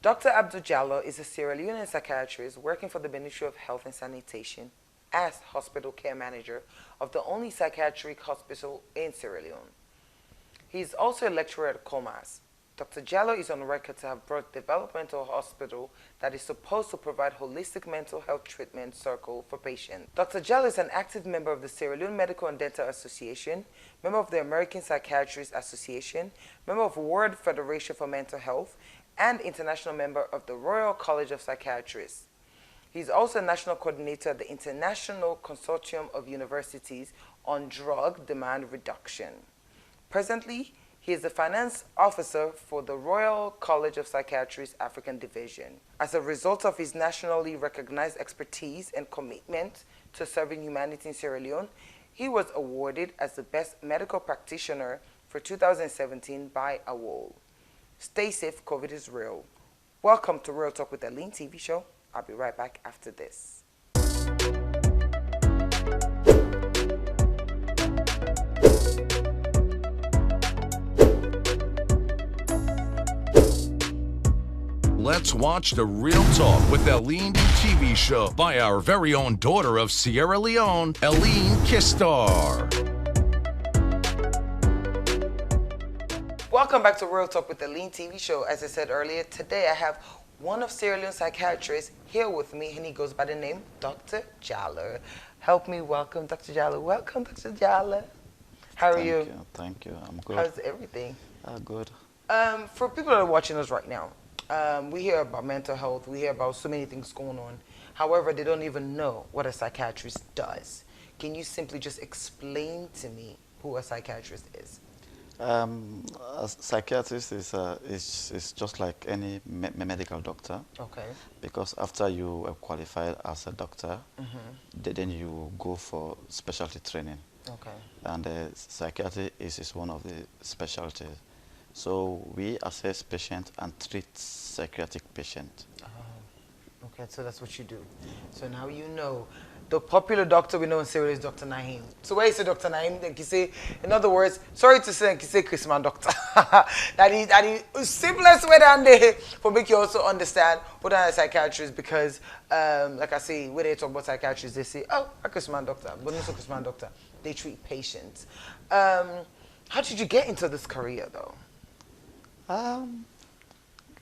Dr Abdul Jalloh is a Sierra Leone psychiatrist working for the Ministry of Health and Sanitation as hospital care manager of the only psychiatric hospital in Sierra Leone. He is also a lecturer at Comas. Dr. Jalloh is on record to have brought developmental hospital that is supposed to provide holistic mental health treatment circle for patients. Dr. Jalloh is an active member of the Sierra Leone Medical and Dental Association, member of the American Psychiatrists Association, member of World Federation for Mental Health, and international member of the Royal College of Psychiatrists. He is also a national coordinator of the International Consortium of Universities on Drug Demand Reduction. Presently, he is the finance officer for the Royal College of Psychiatrists African Division. As a result of his nationally recognized expertise and commitment to serving humanity in Sierra Leone, he was awarded as the best medical practitioner for 2017 by AWOL. Stay safe, COVID is real. Welcome to Real Talk with Aline TV show. I'll be right back after this. Let's watch the Real Talk with Aline TV show by our very own daughter of Sierra Leone, Aline Kistar. Welcome back to Real Talk with Aline TV show. As I said earlier, today I have one of Sierra Leone psychiatrists here with me, and he goes by the name Dr. Jalloh. Help me welcome Dr. Jalloh. Welcome, Dr. Jalloh. How are you? Thank you. I'm good. How's everything? Good. For people that are watching us right now, we hear about mental health. We hear about so many things going on. However, they don't even know what a psychiatrist does. Can you simply just explain to me who a psychiatrist is? A psychiatrist is just like any medical doctor. Okay. Because after you are qualified as a doctor, then you go for specialty training. Okay. And psychiatry is one of the specialties. So we assess patients and treat psychiatric patients. Oh, okay, so that's what you do. So now you know. The popular doctor we know in Sierra Leone is Dr. Naim. So where you say Dr. Naim, then you say, in other words, sorry to say, you say Christmas doctor. that is simplest way down there for make you also understand what are psychiatrists, because like I say, when they talk about psychiatrists, they say, oh, a Christmas doctor, but not a Christmas doctor. They treat patients. How did you get into this career though?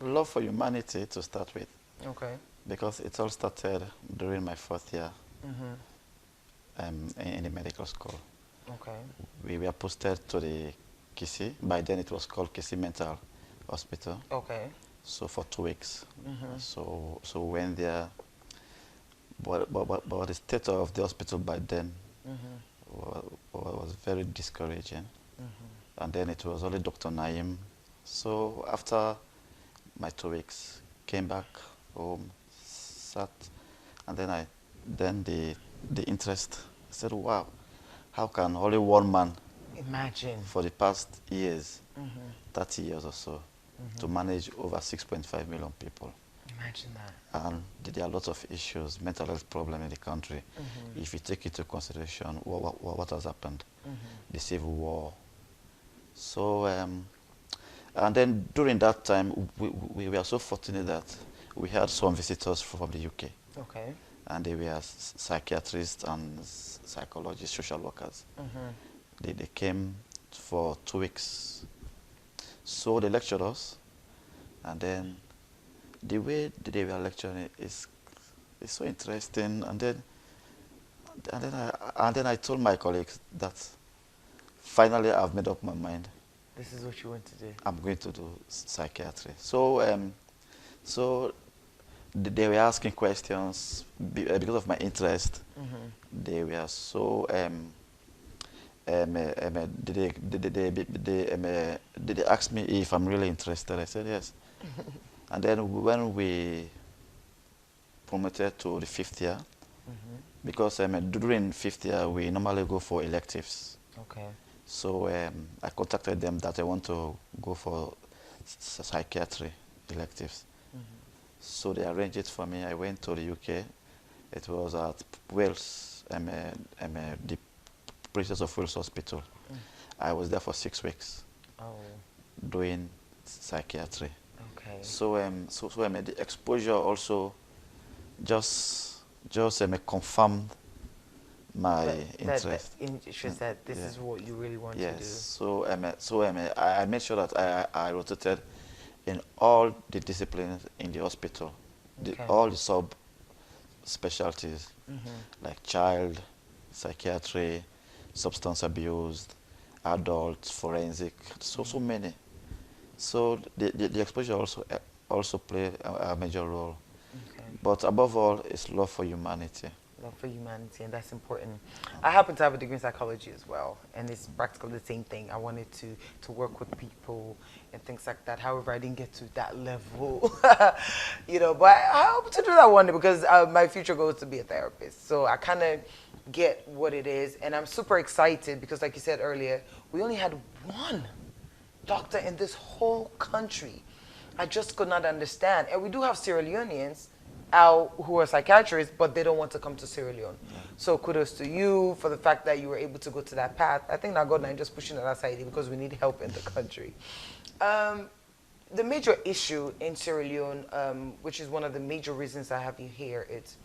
Love for humanity to start with. Okay. Because it all started during my fourth year in the medical school. Okay. We were posted to the Kisi. By then it was called Kisi Mental Hospital. Okay. So for 2 weeks. So we went there. But the state of the hospital by then was very discouraging. And then it was only Dr. Naim. So after my 2 weeks, came back home, sat, and then the interest, I said, wow, how can only one man imagine for the past years, 30 years or so, to manage over 6.5 million people? Imagine that. And there are lots of issues, mental health problem in the country. If you take into consideration what has happened, the civil war. So, and then during that time, we were so fortunate that we had some visitors from the UK. Okay. And they were psychiatrists and psychologists, social workers. They came for 2 weeks. So they lectured us, and then the way they were lecturing is so interesting. And then I told my colleagues that finally I've made up my mind. This is what you want to do. I'm going to do psychiatry. So so they were asking questions because of my interest. They were so did they ask me if I'm really interested? I said yes. And then when we promoted to the 5th year, because during 5th year we normally go for electives. Okay. So I contacted them that I want to go for psychiatry electives. So they arranged it for me. I went to the UK. It was at Wales, the Princess of Wales Hospital. I was there for 6 weeks doing psychiatry. Okay. The exposure also just confirmed my interest. Interest that this is what you really want to do. I made sure that I rotated in all the disciplines in the hospital, all the sub specialties, like child, psychiatry, substance abuse, adult, forensic, so many. So the exposure also played a major role. But above all, it's love for humanity. Love for humanity, and that's important. I happen to have a degree in psychology as well, and it's practically the same thing. I wanted to work with people and things like that. However, I didn't get to that level, but I hope to do that one day because my future goal is to be a therapist. So I kind of get what it is, and I'm super excited because, like you said earlier, we only had one doctor in this whole country. I just could not understand. And we do have Sierra Leoneans who are psychiatrists, but they don't want to come to Sierra Leone. So kudos to you for the fact that you were able to go to that path. I think that God is just pushing it aside because we need help in the country. The major issue in Sierra Leone, which is one of the major reasons I have you here, it's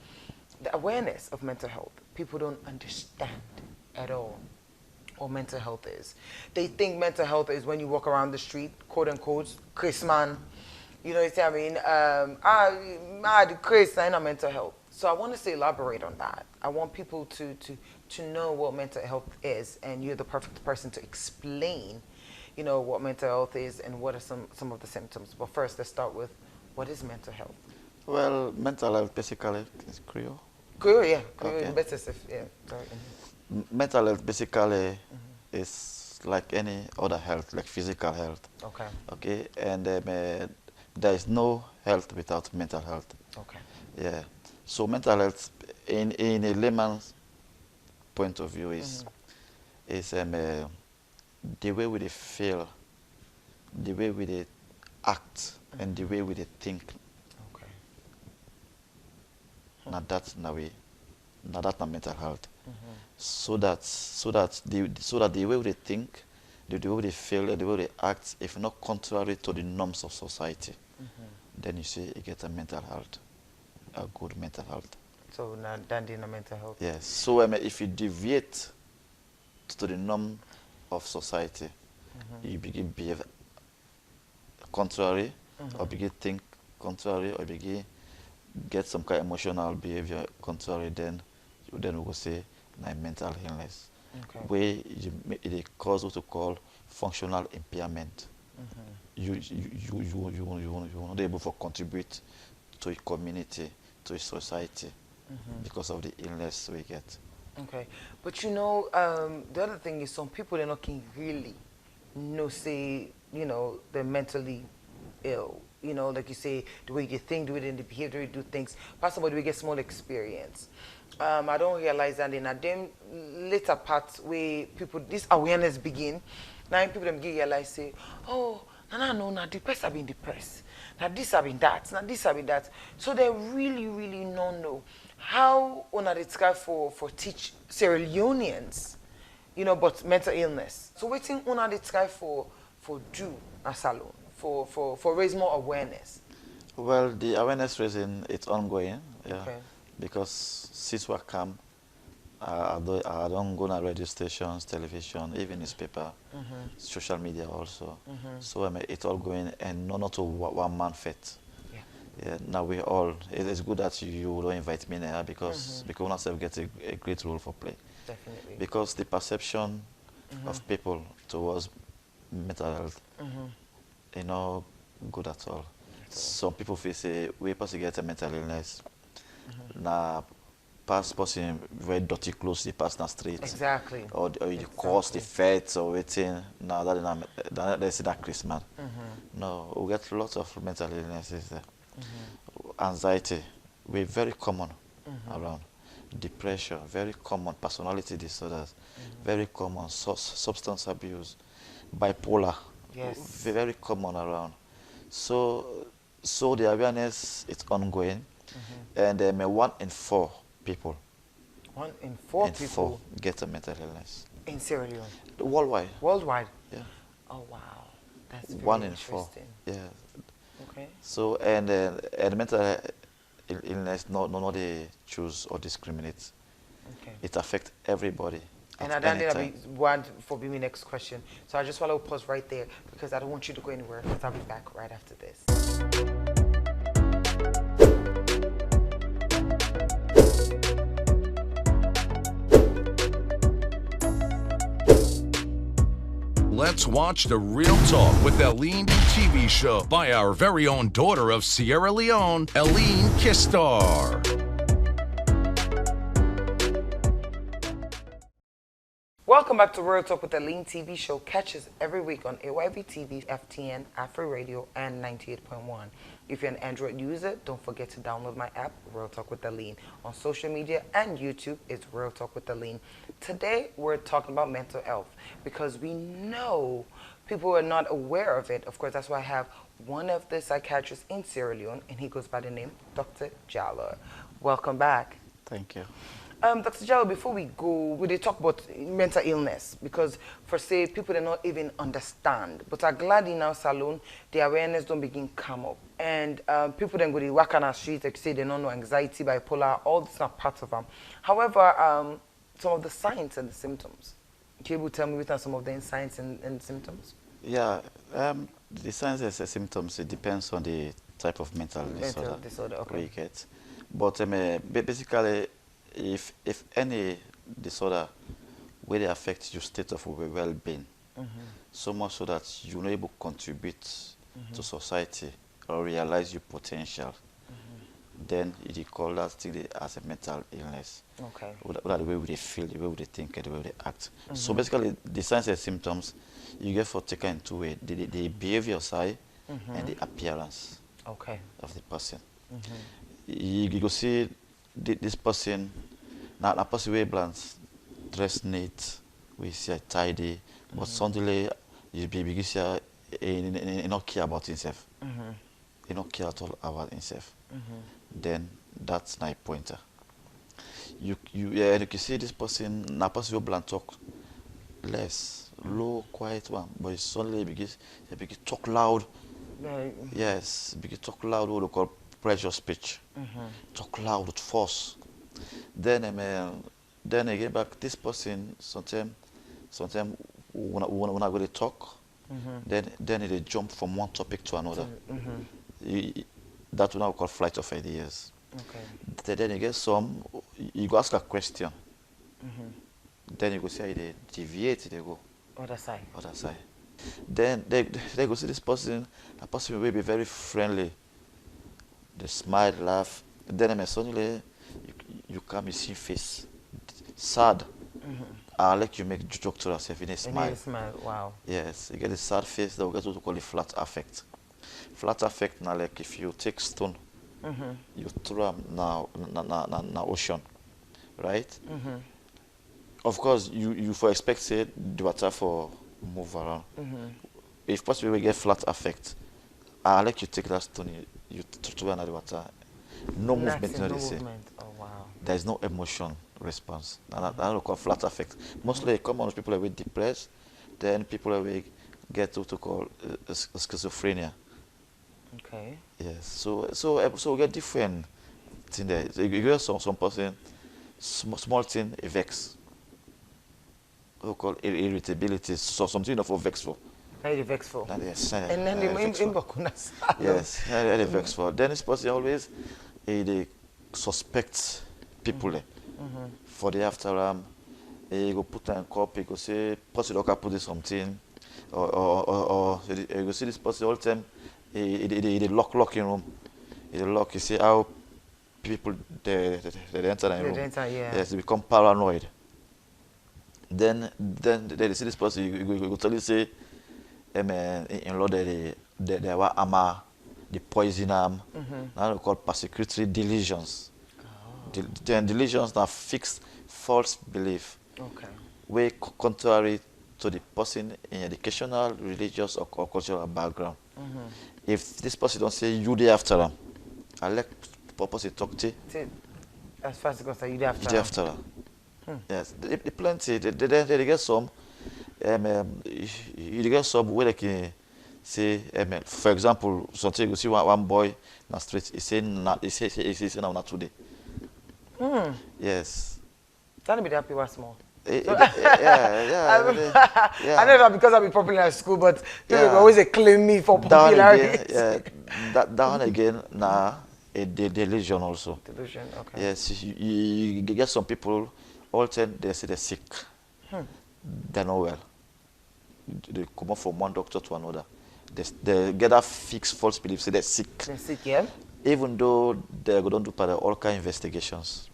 the awareness of mental health. People don't understand at all what mental health is. They think mental health is when you walk around the street, quote unquote, Chris man. You know what I mean? The Chris, I know mental health. So I want to elaborate on that. I want people to know what mental health is, and you're the perfect person to explain, what mental health is and what are some of the symptoms. But first, let's start with, what is mental health? Well, mental health basically is Creole. Creole, yeah. Creole, better safe, yeah. Sorry. Mental health basically is like any other health, like physical health. Okay, and there is no health without mental health. Yeah. So mental health, in a layman's point of view, is the way we feel, the way we act, and the way we think. Now that's mental health. So that the way we think, the way they feel, the way they act, if not contrary to the norms of society, then you see you get a mental health, a good mental health. So now dandy in mental health. Yes. So if you deviate to the norm of society, you begin behave contrary, or begin think contrary, or begin get some kind of emotional behavior contrary, then we will say mental illness. Where it cause what we call functional impairment. You will not be able to contribute to a community, to a society, because of the illness we get. But the other thing is some people they're not can really they're mentally ill. Like you say, the way you think, the way they behave, the way you do things. Possibly we get small experience. I don't realize that in a them later parts where people this awareness begin. Now people them get realize say, oh, no, depressed have been depressed. Now this have been that. Now this have been that. So they really, really don't know how on a try for teach Sierra Leoneans, but mental illness. So waiting on a try for do a salon for raise more awareness. Well, the awareness raising it's ongoing, because since we come, I don't go to radio stations, television, even newspaper, social media also. So it's all going, and not to one man fit. Now we all. It's good that you don't invite me now because we ourselves get a great role for play. Definitely. Because the perception of people towards mental health, good at all. Some people feel say we person get a mental illness. Now pass person very dirty clothes, they pass the street. Exactly. Or the cause, the feds or waiting. Now that's that Christmas. No, we get lots of mental illnesses there. Anxiety, we're very common around. Depression, very common. Personality disorders, very common. Substance abuse, bipolar, very common around. So the awareness is ongoing, and 1 in 4 people. 1 in 4 people get a mental illness in Sierra Leone. Worldwide. Worldwide. Yeah. Oh wow, that's very 1 in 4. interesting. Yeah. Okay. So and mental illness not they choose or discriminate. Okay. It affects everybody And at I any don't time. want for me next question. So I just want to pause right there because I don't want you to go anywhere because I'll be back right after this. Let's watch the Real Talk with Eileen TV show by our very own daughter of Sierra Leone, Eileen Kistar. Welcome back to Real Talk with the Lean TV show. Catch us every week on AYB TV, FTN, AfriRadio, and 98.1. If you're an Android user, don't forget to download my app, Real Talk with the Lean. On social media and YouTube, it's Real Talk with the Lean. Today, we're talking about mental health because we know people are not aware of it. Of course, that's why I have one of the psychiatrists in Sierra Leone, and he goes by the name Dr. Jalloh. Welcome back. Thank you. Dr. Jalloh, before we go, we did talk about mental illness because for say people do not even understand. But I'm glad in our salon the awareness don't begin come up, and people then go to walk on our street like say they don't know anxiety, bipolar, all this not part of them. However, some of the signs and the symptoms. Can you able to tell me what some of the signs and symptoms? Yeah, the signs and symptoms, it depends on the type of mental disorder Okay. we get. But basically, if any disorder will affect your state of well-being, so much so that you're not able to contribute to society or realize your potential, then you call that thing as a mental illness. Okay. Or the way they feel, the way they think, and the way they act. So basically, the signs and symptoms you get for taken in two ways: the behavior side and the appearance of the person. You go see this person, now a person way blends, dressed neat, we see a tidy, but suddenly you begin to he not care about himself. He not care at all about himself. Then that's my pointer. You can see this person, na person will bland talk less, low, quiet one, but suddenly he begin talk loud. Yes, begin talk loud, what we call pressure speech. Talk loud with force. Then again back this person sometimes when I go to talk, then they jump from one topic to another. That's what I call flight of ideas. Okay. Then you get some, you go ask a question. Then you go say they deviate, they go Other side. Then they go see this person, a person will be very friendly. They smile, laugh. Then suddenly you come, you see face sad. I like you make joke to yourself in a smile. Wow. Yes, you get a sad face. That we get what we call a flat affect. Flat affect now, like if you take stone, you throw them now ocean, right? Of course, you for expect say the water for move around. If possible we get flat affect, I like you take that stone, you throw another water. No movement, no movement. Oh wow. There is no emotion response. And I don't call flat affect. Mostly common people are depressed, then people are get what to call schizophrenia. Okay. Yes. So we get different thing there. So you get some person small thing a vex. We call irritability. So something of a vexful. Very vexful. Yes. And then the yes, very vexful. Then this person always they suspect people for the after he go put an cup, he go say person don't put this something or he go see this person all the time he lock in room. He lock, you see how people they enter the room. Yes, they become paranoid. Then they see this person, you go tell you say in law they were ama, the poison now they call persecutory delusions. Delusions are fixed false belief. Okay. Way contrary to the person in educational, religious or cultural background. If this person don't say you day after them, I like purpose talk to as fast as you day after. You day after them. Yes, they plenty. They get some. You get some where they can say, for example, something you see one boy in the street, he say, he say, not today. Yes. That'll be that people small. Yeah. I don't know because I've been popular in school, but people Yeah. always claim me for popularity. That one again, nah, a delusion also. Delusion, okay. Yes, you get some people, all time they say they're sick. They're not well. They come up from one doctor to another. They get that fixed false belief, say they're sick. They're sick, yeah? Even though they go down to all kind of investigations.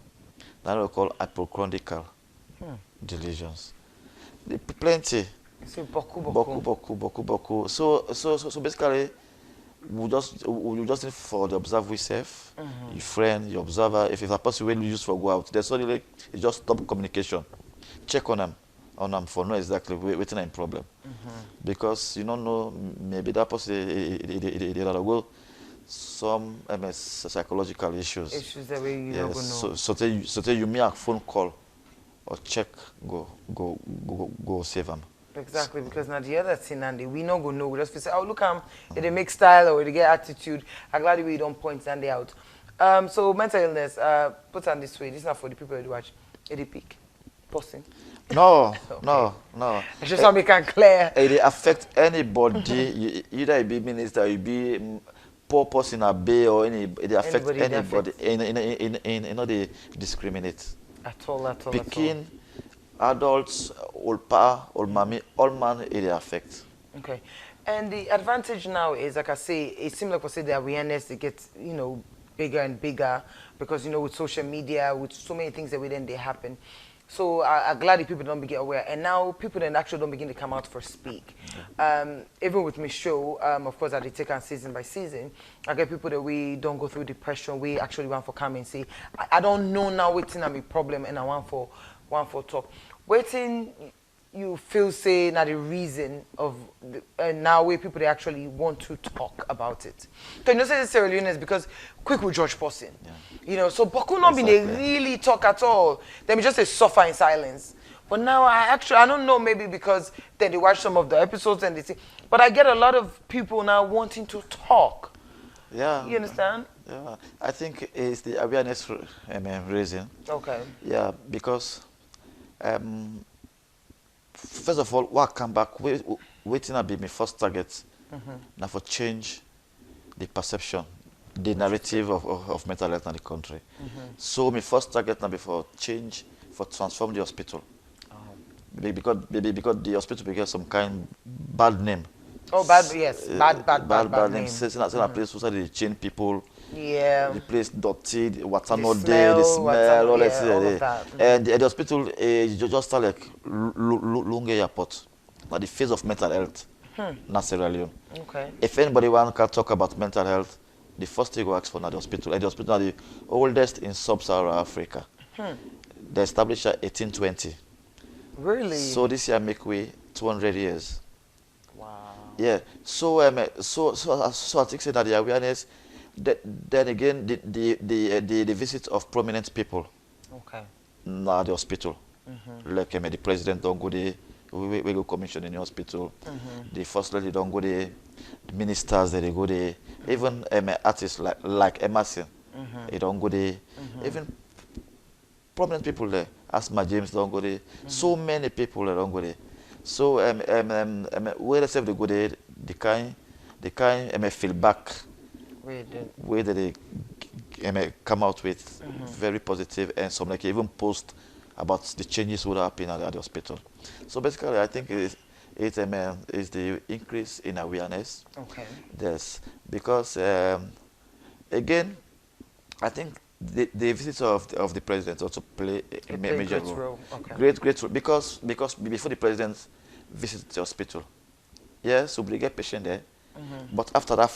That's what we call hypochondriacal delusions. Plenty. So, boku. So basically, we just need for the observe ourselves, your friend, your observer. If a person will use for go out, they suddenly just stop communication. Check on them for know exactly what's the problem. Because you don't know, maybe that person they go some psychological issues. Issues that way you don't know. So you make a phone call or check, go save them. Exactly, because now the other thing, Andy, we not gonna know. We just say, oh, look, they make style or they get attitude. I'm glad we don't point Andy out. So mental illness, put on this way. This is not for the people that watch. It peak, posting. No, Okay. no. It's just how we can clear. It affect anybody. Either it be minister, it be poor person a bay or it affect anybody. You know they discriminate. At all. Picking adults, old pa, old mommy, all man it affect. Okay. And the advantage now is, like I say, it seems like we say the awareness, it gets, bigger and bigger because, with social media, with so many things that within they happen. So I'm glad that people don't begin aware. And now people then actually don't begin to come out for speak. Even with my show, of course, I take on season by season. I get people that we don't go through depression. We actually want for come and say, I don't know now waiting on my problem and I want for talk. Waiting, you feel say now the reason of now where people they actually want to talk about it. So you know say the Sierra Leone is because quick with George person. Yeah. So Boku not been they really talk at all. They just say suffer in silence. But now I don't know, maybe because then they watch some of the episodes and they see, but I get a lot of people now wanting to talk. Yeah. You understand? Yeah. I think it's the awareness raising. Okay. Yeah, because first of all, what come back, waiting to be my first target now for change the perception, the narrative of mental health in the country. So my first target now be for change, for transform the hospital. Because the hospital became some kind bad name. Oh, bad, yes. Bad name. It's not a place where they change people. Yeah. The place dirty, the water The not there, the smell, all of that. And the hospital just start like Lunge Airport, like the face of mental health, not Sierra Leone. Okay. If anybody can talk about mental health, the first thing you ask for is the hospital. And the hospital is the oldest in sub-Saharan Africa. They established in 1820. Really? So this year make way 200 years. Wow. Yeah. So I think say that the awareness. Then again, the visit of prominent people. Okay. At the hospital. Like the president don't go there, we go commission in the hospital. The first lady don't go there, the ministers they go there. Even artists like Emerson, they don't go there. Even prominent people there, Asma James don't go there. So many people they don't go there. So where they say they go there, the kind feedback. Where they come out with very positive and some like even post about the changes would happen at the hospital. So basically, I think it's the increase in awareness. Okay. Yes, because again, I think the visits of the president also play a major role. Okay. Great role because before the president visits the hospital, yes, we get patient there, but after that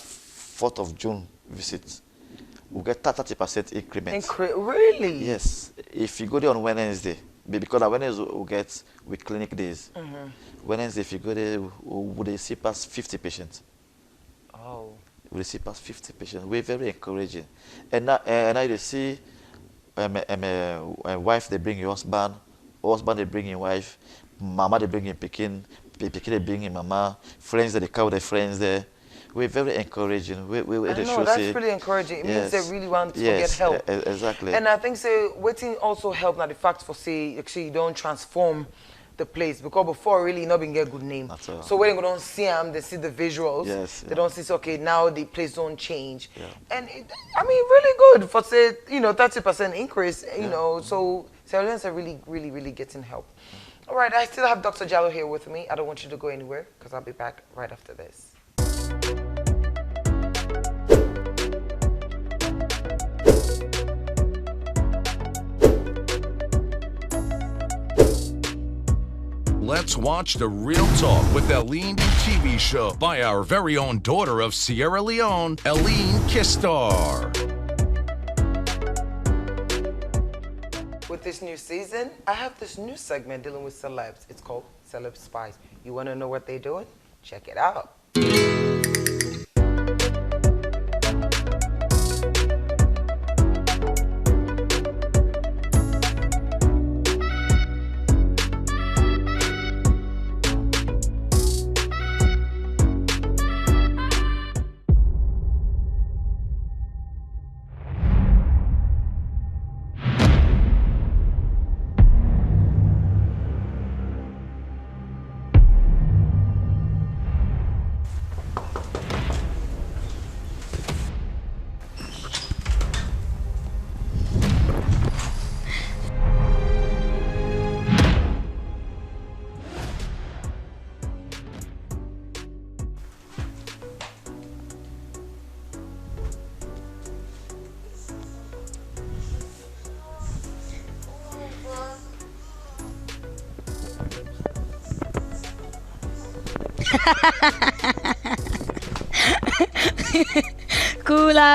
4th of June visit, we get 30% increment. Really? Yes. If you go there on Wednesday, because on Wednesday we clinic days. Wednesday, if you go there, we see past 50 patients. Oh. We see past 50 patients. We're very encouraging. And now you see a wife, they bring your husband they bring your wife, mama, they bring your pekin, People bringing mama, friends that they come with their friends there. We're very encouraging. We I know, that's really encouraging. It means they really want to get help. Exactly. And I think, say, waiting also help now the fact for, say, actually you don't transform the place, because before really not been get good name. So when they don't see them, they see the visuals. They don't see, okay, now the place don't change. And it, I mean, really good for, say, you know, 30% increase, you know, so Sierra Leoneans are really getting help. All right, I still have Dr. Jalloh here with me. I don't want you to go anywhere, because I'll be back right after this. Let's watch the Real Talk with Eline TV show by our very own daughter of Sierra Leone, Eline Kistar. With this new season, I have this new segment dealing with celebs. It's called CELEB SPICE. You want to know what they're doing? Check it out.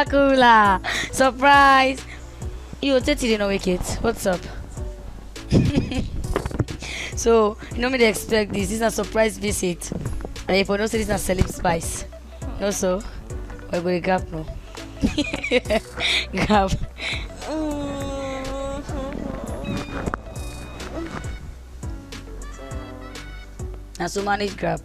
Kula. Surprise. You didn't know it. What's up? So, you know me they expect this. This is a surprise visit. And if you don't say this is a CELEB SPICE. No, so we're going to gap no. Gap. And so manage grab.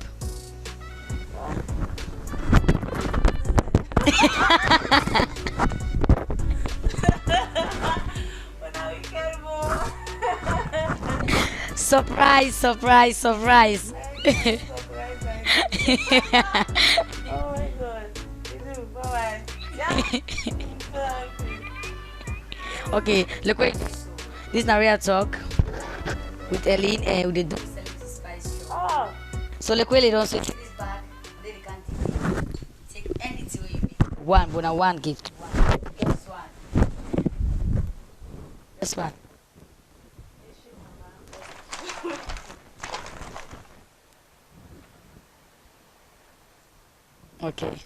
Surprise. Oh my god. Bye-bye. Okay, look wait. This is Real Talk with Eline and with the CELEB SPICE show. So look wait, don't switch this back. Then you can take anything you need. One gift. Just one. Just one. Okay.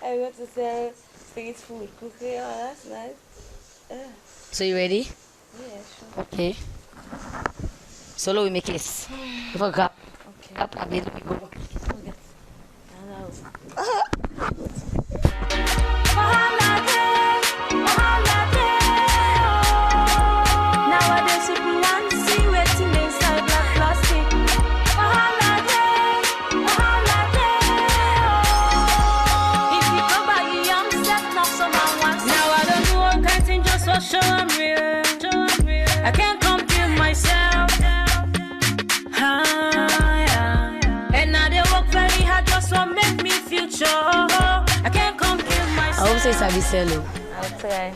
I got to say street food cookie. Oh, that's nice. So you ready? Yeah, sure. Okay. Solo we make this. Before gap. Okay. Gap and then we go. Nowadays people want to see waiting inside black plastic. If you go by the young set, not someone wants. Now I don't do all kinds of things just for show I'm real. I can't compare myself. And now they work very hard just to make me feel sure. I can't compare myself. I hope say Sabiselo. I'll try.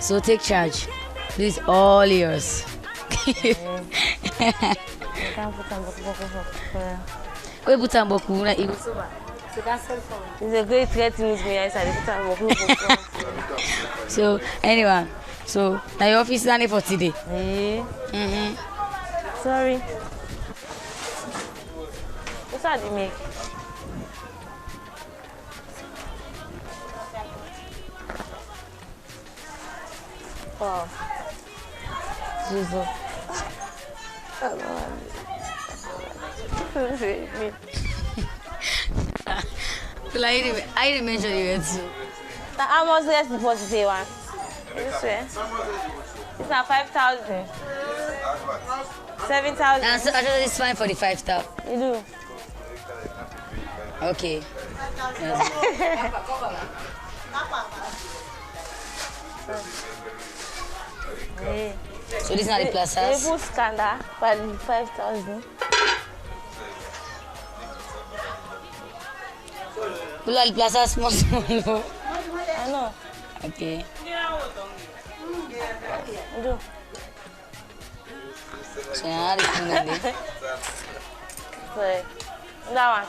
So take charge. This is all yours. We put on boku na ibu. It's a great threat to meet me outside. So anyway, so now your office is only for today. Sorry. What's that you make? Wow. Jesus. I didn't mention you too. How much less deposit they want? This way. It's not 5,000. 7,000. I thought it's fine for the 5 star. You do. Okay. Yeah. So this is not the They plazas. put scanner for the 5,000. Kula the plazas small. I know. Okay. You do. So now this thing like this. So, that one.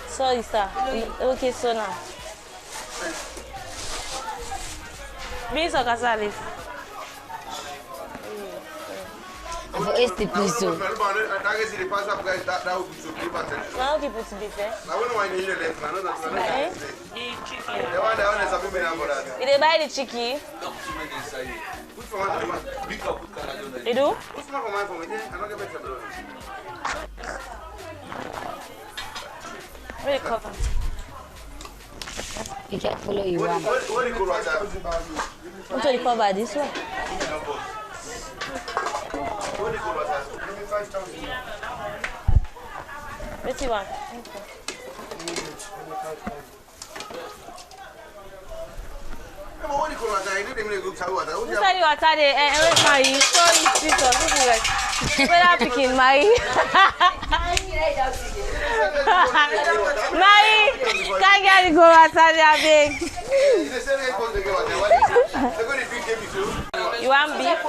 Sorry, sir. Okay, so now. Beans or cassava? For este please so. Now, keep it to be fair. Did they buy the chicken? You do? Where the cover? You can't follow you one. Which one the cover? This one? Which one? You said you are tired and Marie, so it's whether picking Marie. Marie, can't get it go outside there, big. You want beef?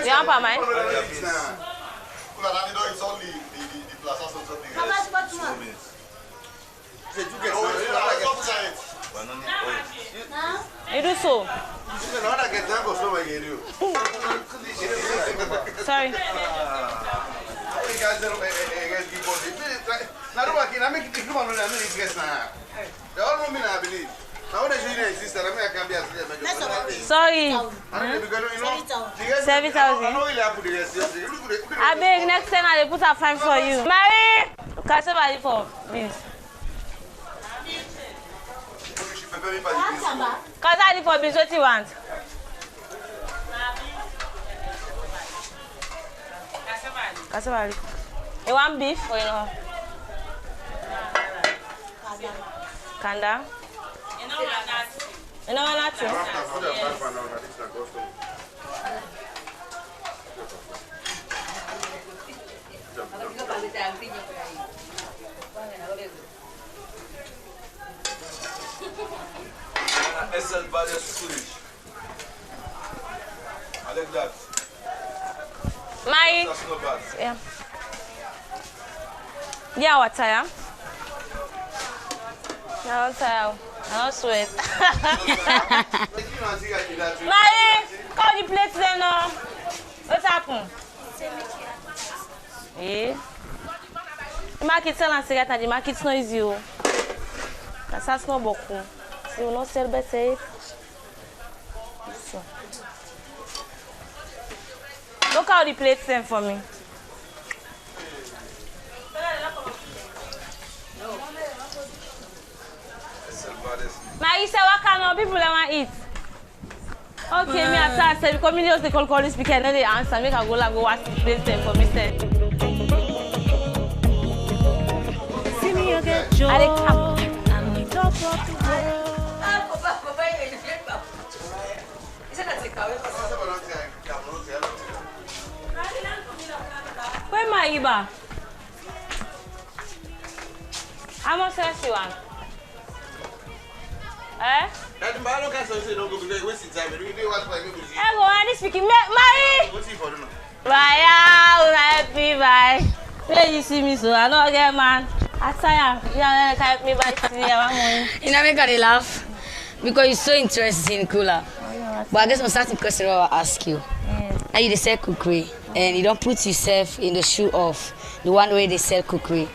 You want for mine? You do so. Sorry. Sorry. 7,000. I beg next time I put a fine for you. Marie! Can somebody for this? Can somebody for this? What you want? Kasabali. You want beef or you know? Kanda? You know what? SL Baddest Swedish. I like that. My. That's not bad. Yeah. Yeah, what time? No, tire. No sweat. Marie, call the plates then now. What happened? Eh? The market sell and cigarette and the market's not easy. That's not beaucoup. So you not sell better. So. Look how the plates then for me. Marie say what kind of people I want eat? Okay, me I say because me just call this speaker and then they answer. Make I go and go watch the place then for me say. See me again, Joe. I like come. I'm the top of the world. Where my Iba? How much else you want? Eh? That man don't say don't go because wasting time. We do what for you. I go and speaking. Marie. What's he for now? Bye, happy bye. When you see me so I don't get man. I tire. You are gonna help me by today. You know, make her laugh because you're so interested in Kula. But I guess I'm starting question I'll ask you. Now you sell cookery and you don't put yourself in the shoe of the one way they sell cookery.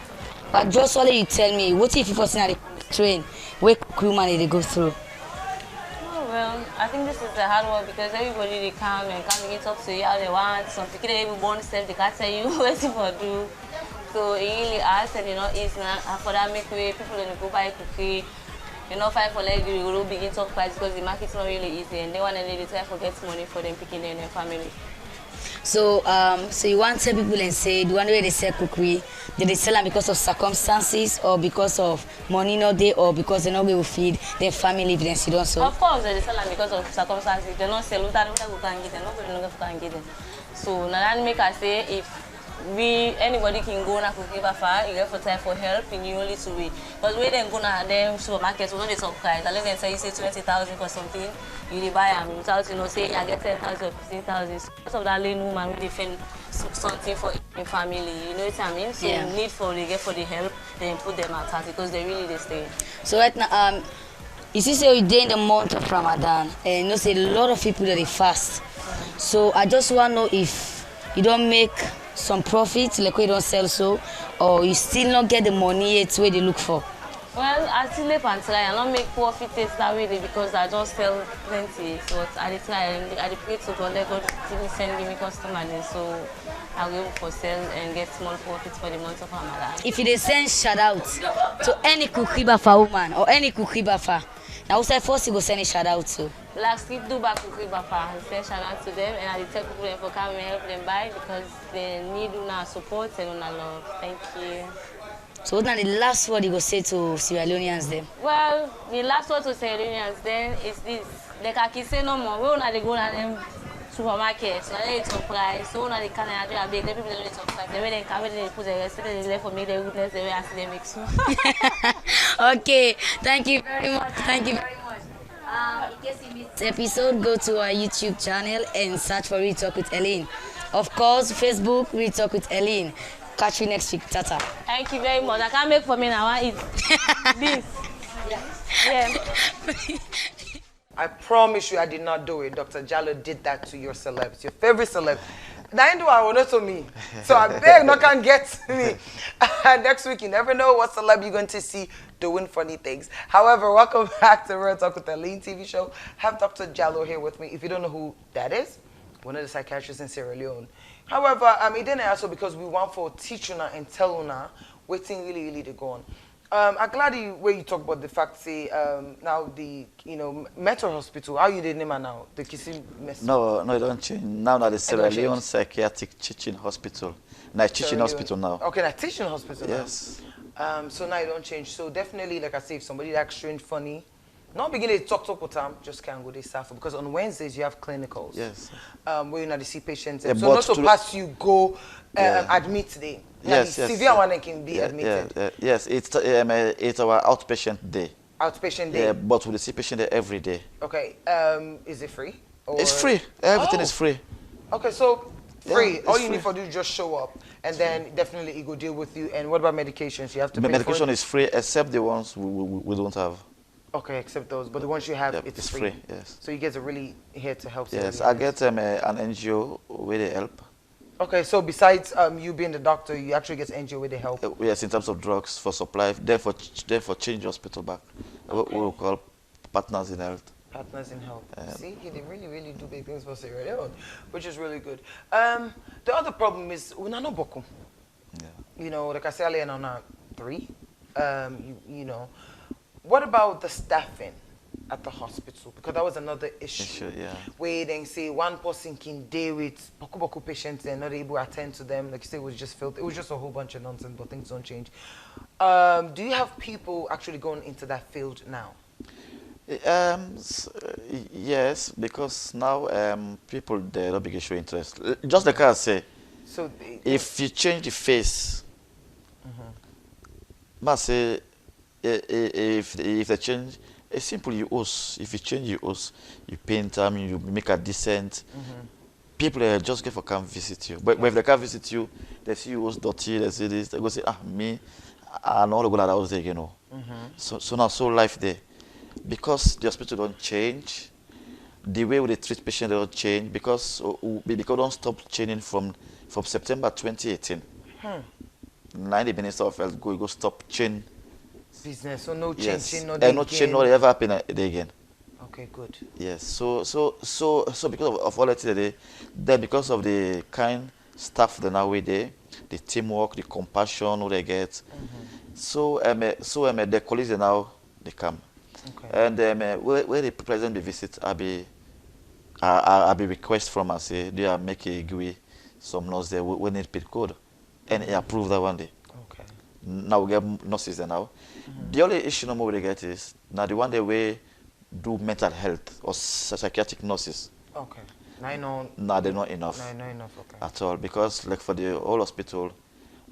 But just only you tell me, what if you first at the train, where crewman they go through? Oh, well, I think this is the hard work because everybody they come and begin to talk to you how they want. Some people they even born self, they can't tell you what to do. So it really hard and easy now. For that make way people gonna go buy cookery. Fight for like you will begin to talk price because the market's not really easy and they want to try to get money for them picking in their family. So so you want to tell people and say the one way they sell cookery, did they sell them because of circumstances or because of money not there or because they not able to feed their family if they don't so? Of course they sell them because of circumstances. They don't sell without who can get them, nobody can get them. So now that make us say if anybody can go and cookie far, you have for time for help in the only 2 way. Because when they go to them supermarkets, we don't they talk price. Unless they say you say 20,000 for something, you buy them without say I get 10,000 or 15,000. Because of that lane woman we defend something for the family, you know what I mean? So need for they get for the help, then put them at task because they really they stay. So right now you see so you're in the month of Ramadan and say a lot of people that they fast. So I just want to know if you don't make some profit, like we don't sell so, or you still not get the money yet where they look for? Well, I still live and try. I don't make profit that way because I just sell plenty. So I try and I pray to God, let God send me customers. So I will for sell and get small profits for the month of Ramadan. If you send shout out to any cookery bafa woman or any cookery bafa, now who say first you go send a shout out to? Black Street do back cookery bafa. I send shout out to them and I tell people for come and help them buy because they need our support and our love. Thank you. So what's the last word you go say to Sierra Leoneans then? Well, the last word to Sierra Leoneans then is this. They can say no more. We don't have to go to them supermarkets. So they talk price. So we don't have to carry a big. The people don't talk price. The way they come, they put the rest. They left for me. They witness the way I see them make so. Okay, thank you very much. Thank you very much. In case you missed this episode, go to our YouTube channel and search for Real Talk with Eileen. Of course, Facebook, Real Talk with Eileen. Catch you next week. Tata. Thank you very much. I can't make for me now. I eat this. Yeah. I promise you I did not do it. Dr. Jalloh did that to your celebs, your favorite celeb. Now do I will not to me. So I beg no can get me. Next week you never know what celeb you're going to see doing funny things. However, welcome back to Real Talk with Eileen TV show. Have Dr. Jalloh here with me. If you don't know who that is, one of the psychiatrists in Sierra Leone. However, it didn't also because we want for teaching and telling her waiting really to go on. I'm glad where you talk about the fact say now the Metro Hospital. How you did name her now? The Kissing No, it don't change. Now the Sierra Leone Psychiatric Teaching Hospital. Now teaching hospital now. Okay, now teaching hospital. Yes. Now. So now it don't change. So definitely, like I say, if somebody that's strange, funny, not beginning to talk with them, just can't go this stuff because on Wednesdays you have clinicals. Yes. Where you know to see patients. Yeah, so not to pass you go admit today. Yes, severe one can be admitted. Yes, it's our outpatient day. Outpatient day. Yeah, but we see patient there every day. Okay. Is it free? Or? It's free. Everything is free. Okay, so free. All you free. need to do is just show up, and then definitely it will deal with you. And what about medications? You have to pay medication for it? is free except the ones we don't have. Okay, except those, but the ones you have, it's free. Yes. So you guys are really here to help. Yes, I get an NGO where they help. Okay, so besides you being the doctor, you actually get NGO where they help. Yes, in terms of drugs for supply, therefore change hospital back. Okay. We will call partners in health. Partners in health. See, they really do big things for Sierra Leone, which is really good. The other problem is we're not bokum. Yeah. Like I said earlier, on 3. What about the staffing at the hospital? Because that was another issue. Where they say one person can deal with boku patients and not able to attend to them. Like you say, it was just filth. It was just a whole bunch of nonsense, but things don't change. Do you have people actually going into that field now? Yes, because now people they don't begin show interest. Just like I say, so if you change the face, must say if they change, it's simple. You host. If you change your host, you paint them, you make a decent. People just get for come visit you. But if they can't visit you, they see you host dirty. They see this. They go say, me, I know the go that house there, So now life there. Because the hospital don't change, the way we treat patients will change because we don't stop changing from September 2018. 90 Minister of Health go stop change. Business, so no change, Yes, no and no change, not ever happen again. Okay, good. Yes, so because of all that today, then because of the kind staff that now we there, the teamwork, the compassion who they get, so the colleagues now they come, and where the president visit, I be request from us say they are make a GUI some nurse there we need pit code, and he approve that one day. Okay. Now we get nurses there now. The only issue no more we get is now the one day we do mental health or psychiatric nurses. Okay. No, they're not enough. No, enough. Okay. At all, because like for the whole hospital,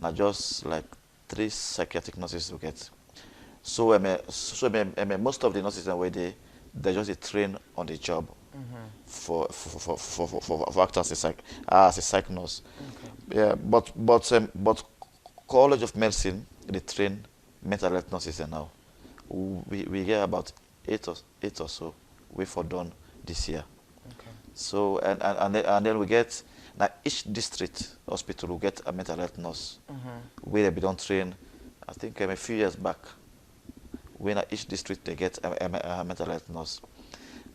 now just like 3 psychiatric nurses to get. So most of the nurses are where they just train on the job for act as a psych nurse. Okay. Yeah, but College of Medicine they train mental health nurses now. We get about 8 or so we for done this year. Okay. So and then we get now each district hospital will get a mental health nurse where they don't train. I think a few years back when each district they get a mental health nurse.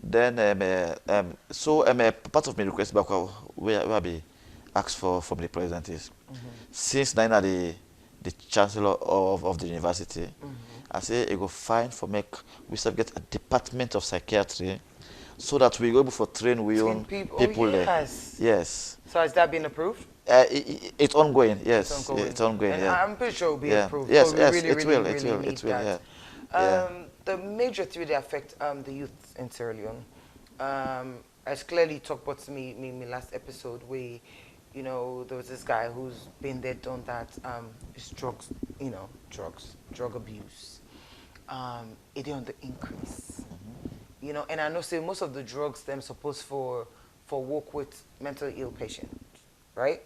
Then part of my request back where I be asked for from the president is since now the chancellor of the university, I say it go fine for make we still get a department of psychiatry so that we go able for train we own people there. Yes. So has that been approved? It's ongoing. Yes, it's ongoing. And yeah. I'm pretty sure it will be approved. Yes, so yes, really, it will. really It will. Yeah. The major three that affect the youth in Sierra Leone, as clearly talked about to me last episode, where there was this guy who's been there, done that. It's drugs, drug abuse. It is on the increase. And I know say most of the drugs them supposed for work with mentally ill patients, right?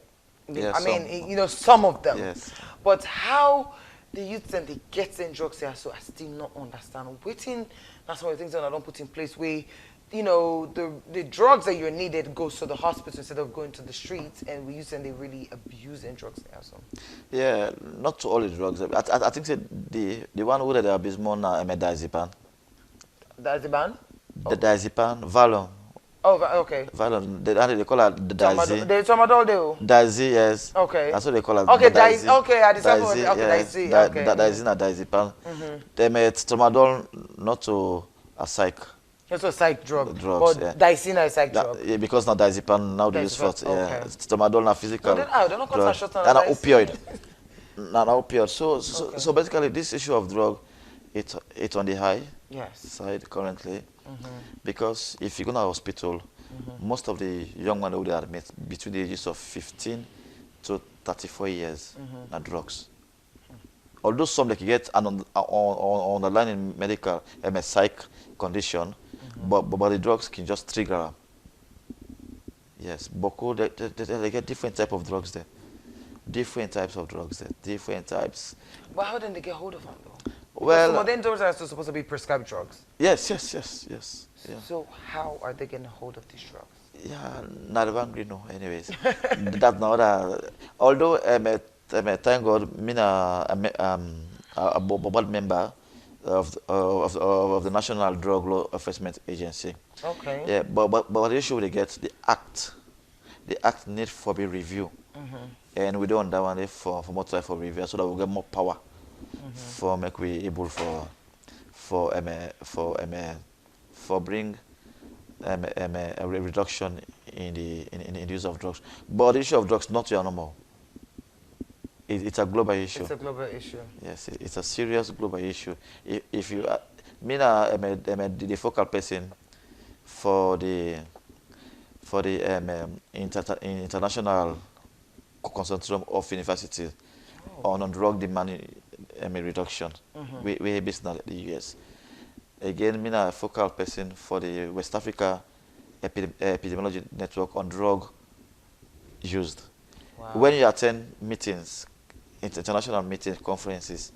Yeah, I mean, some of them. Yes. But how the youth and they get in drugs here, so I still not understand. Waiting, that's some of the things that I don't put in place where, the drugs that you're needed goes to the hospital instead of going to the streets, and we use and they really abusing drugs there. So. Yeah, not to all the drugs. I think the one who they abuse more now diazepam. Diazepam? The diazepam, Valon. Oh, okay. Valon. They call it the Daisy. The tramadol, though. Daisy, yes. Okay. That's what they call it. Okay, Daisy. Okay, I decided. Daisy, Okay, yes. Daisy. Okay. Daisy na diazepam. They made tramadol not to a psych. It's a psych drug. Drugs, but Dicina is a psych drug. Yeah, because now diazepam now they use for tramadol na physical. They're not drug. short And an opioid. An opioid. So basically, this issue of drug, it's on the high side currently, because if you go to a hospital, most of the young men who they admit between the ages of 15 to 34 years are drugs. Although some they can get an underlying medical psych condition, but the drugs can just trigger them. Yes, Boko, they get different type of drugs there. Different types of drugs there. Different types. But how did they get hold of them though? Well, some of them drugs are supposed to be prescribed drugs. Yes. Yeah. So how are they getting hold of these drugs? Yeah, not angry no. Anyways, that's not. Although thank God, a board member of the National Drug Law Enforcement Agency. Okay. Yeah, but the issue they get the act need for be review, and we don't that one for more time for review so that we get more power for make we able for bring a reduction in the use of drugs. But the issue of drugs not here no more. It's a global issue. It's a global issue. Yes, it's a serious global issue. If you, I'm the focal person for the international consortium of universities on drug demand reduction. We based in the US. Again, I'm a focal person for the West Africa epidemiology network on drug used. Wow. When you attend meetings, international meetings, conferences,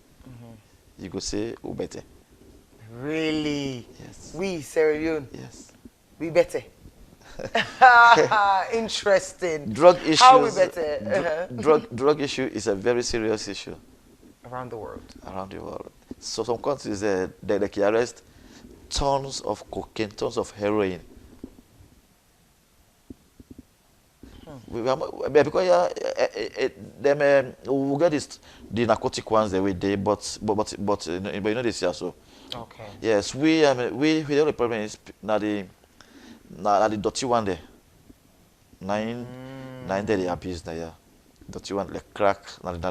you go say, "Oh, better." Really? Yes. We, Sierra Leone? Yes. We better. Interesting. Drug issues. How we better? Drug issue is a very serious issue Around the world. around the world. So some countries they can arrest tons of cocaine, tons of heroin. Because we get this, the narcotic ones every day, but you know this here so. Okay. Yes, we the only problem is now the dirty one there. Nine they abuse there. Yeah. Dirty one like crack,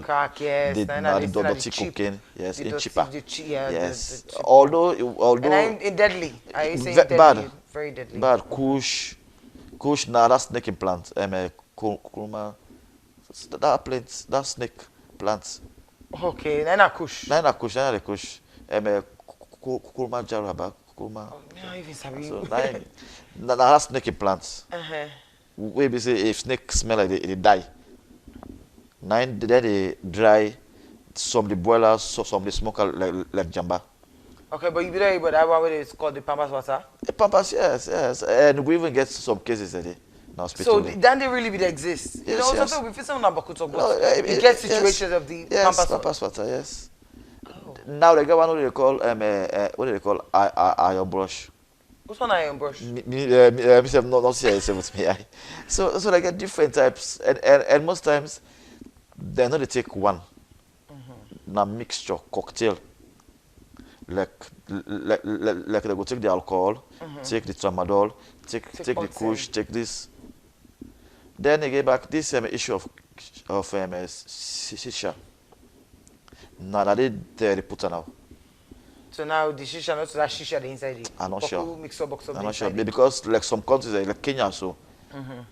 Crack, yes. the dirty cheap. cocaine, yes, The in dirty- cheaper. yeah, Yes, the cheap. although And in deadly. I say Ve- deadly. bad. Very deadly. bad kush now that snake plant kuruma that snake plant Okay, then I kush. nine kush kuruma jaraba kuruma Yeah, even sabi. so nine that snake plant Uh-huh. wey be say if snake smell like it die nine then they dry some the boiler some the smoker like jamba. Okay, but you be there, but that one where it's called the Pampas water. Pampas, yes, and we even get some cases today in hospital. So then they really be exist. You Yes, know, yes. sometimes we feel some Nabakuto, but No, you get situations of the yes, Pampas water. Pampas water, yes. Now they got one what they call what do they call iron brush. What's one iron brush? Me say not say with me. So they get different types, and most times they not they take one. Na mixture cocktail. Like they go take the alcohol, take the tramadol, take the Oxen. kush, take this. Then they get back this issue of shisha. Now they put her now. So now the shisha, not that shisha the inside it. I'm not Boku sure. Mix up, box up I'm the not sure inside it. because like some countries like Kenya so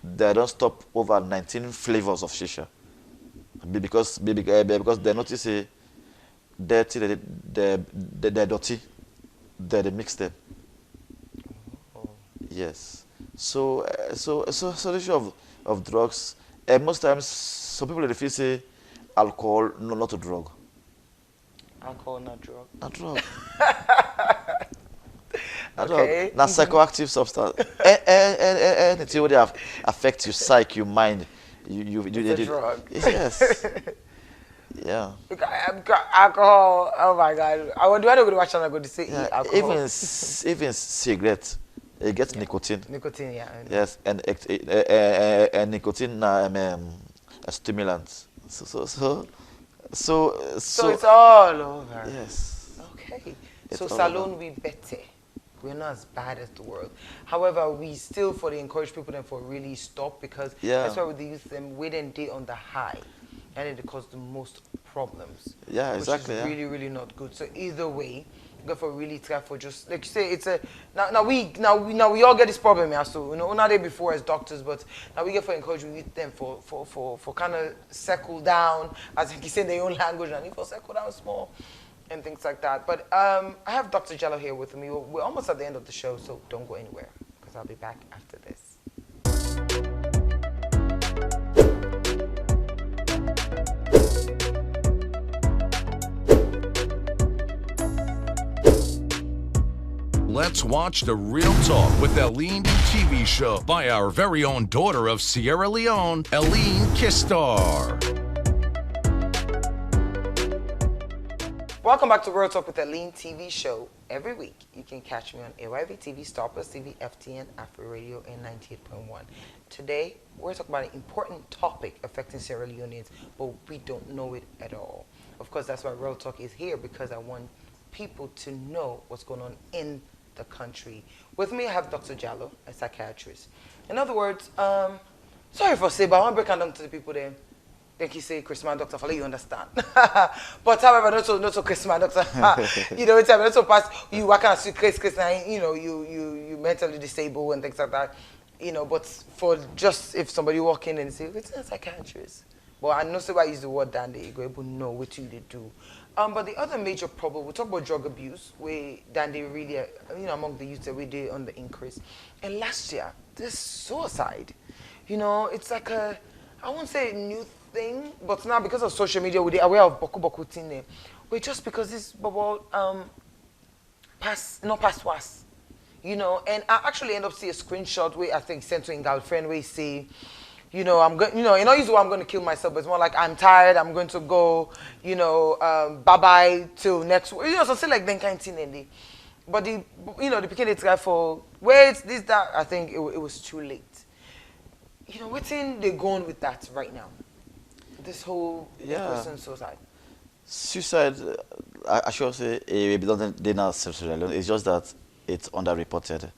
they don't stop over 19 flavors of shisha. Because they notice say dirty they're dirty they mix them. Yes. So the issue of drugs and most times some people they feel say alcohol no not a drug. Alcohol, not drug. Not drug. Okay. Not psychoactive substance. Anything would have affect your psyche, your mind. It's a drug. Yes. Yeah. Alcohol, oh my God. I want to go to watch and I go to say Yeah. alcohol. Even cigarette, it gets nicotine. Nicotine, yeah. Yes, and nicotine a stimulant. So it's all over. yes. Okay. It's So all salon over. we better. We're not as bad as the world. However, we still for the encourage people then for really stop because Yeah. that's why with the youth them wait and day on the high. And it causes the most problems. Yeah, exactly, Which yeah. is really, really not good. So either way, go for really try for just like you say, it's a now we all get this problem, yeah. So not day before as doctors, but now we get for encourage we them for kind of settle down, as you say in their own language, and for settle down small and things like that. But I have Dr. Jalloh here with me. We're almost at the end of the show, so don't go anywhere because I'll be back after this. Let's watch the Real Talk with Eline TV show by our very own daughter of Sierra Leone, Eline Kistar. Welcome back to Real Talk with Eline TV show. Every week, you can catch me on AYV TV, Star Plus TV, FTN, AfriRadio, and 98.1. Today, we're talking about an important topic affecting Sierra Leoneans, but we don't know it at all. Of course, that's why Real Talk is here, because I want people to know what's going on in the country. With me, I have Dr. Jalloh, a psychiatrist. In other words, sorry for saying, but I want to break down to the people there. Thank you, say Christmas doctor, for let you understand. But however, not so Christmas doctor. It's not so past you work on Chris, you mentally disabled and things like that. But for just if somebody walk in and say, it's a psychiatrist. But I know so I use the word dandy, you go able to know what you do. But the other major problem, we talk about drug abuse, where dandy really, among the youth that we did on the increase. And last year, this suicide, it's like I won't say a new thing, but now because of social media, we're aware of boku thing there. But just because this bubble pass was. You know, and I actually end up see a screenshot where I think sent to a girlfriend where he say, you know, I'm going, you know, usually I'm going to kill myself, but it's more like I'm tired, I'm going to go, you know, bye-bye till next week. You know, something like that kind of thing. And but the, you know, the picking guy for, wait, this, that, I think it was too late. You know, what's in they going with that right now? This whole person suicide. Suicide, I should say, they're not suicidal. It's just that it's underreported.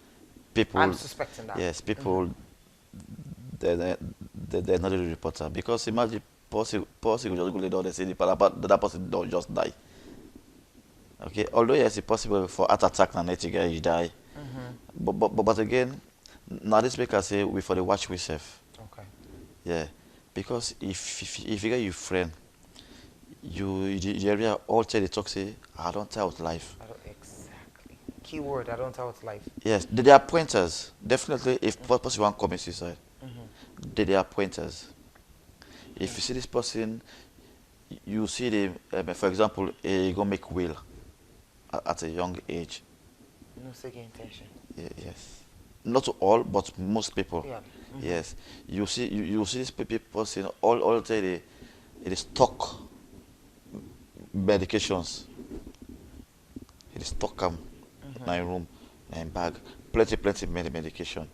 People, I'm suspecting that. Yes, people, they're not really reporter. Because imagine, person will just go lay down and say, that person don't just die. Okay, although yes, it's possible for heart attack and you die. But again, now this make us say we for the watch we save. Okay. Yeah, because if you get your friend, the area all tell the talk say, I don't tell out life. Exactly. Keyword, I don't tell it's life. Yes, they are pointers. Definitely, if person want to commit suicide, they are pointers. If you see this person, you see them, for example, you go make will at a young age. No second intention. Yes, not to all, but most people. Yeah. Yes, you see this person all day they stock medications. It is stock in my room, in bag, plenty medication,